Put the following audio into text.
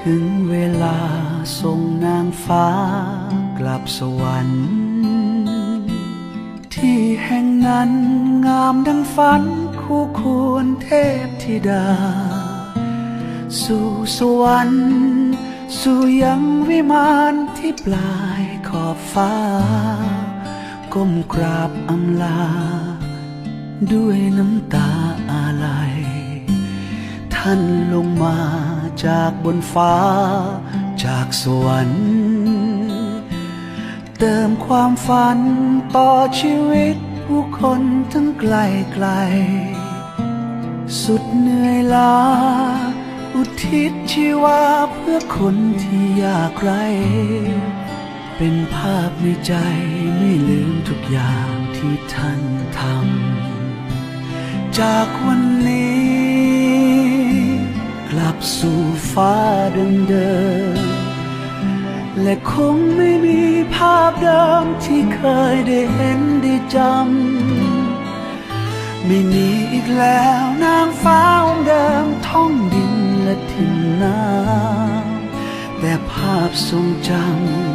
ถึงเวลาส่งนางฟ้ากลับสวรรค์ที่แห่งนั้นงามดังฝันคู่ควรเทพธิดาสู่สวรรค์สู่ยังวิมานที่ปลายขอบฟ้าก้มกราบอำลาด้วยน้ำตาอาลัยท่านลงมาจากบนฟ้าจากสวรรค์เติมความฝันต่อชีวิตผู้คนทั้งไกลไกลสุดเหนื่อยล้าอุทิศชีวาเพื่อคนที่ยากไร้เป็นภาพในใจไม่ลืมทุกอย่างที่ท่านทำจากวันนี้กลับสู่ฟ้าเดิมและคงไม่มีภาพเดิมที่เคยได้เห็นได้จำไม่มีอีกแล้วนางฟ้าองค์เดิมท่องดินและถิ่นน้ำแต่ภาพทรงจำ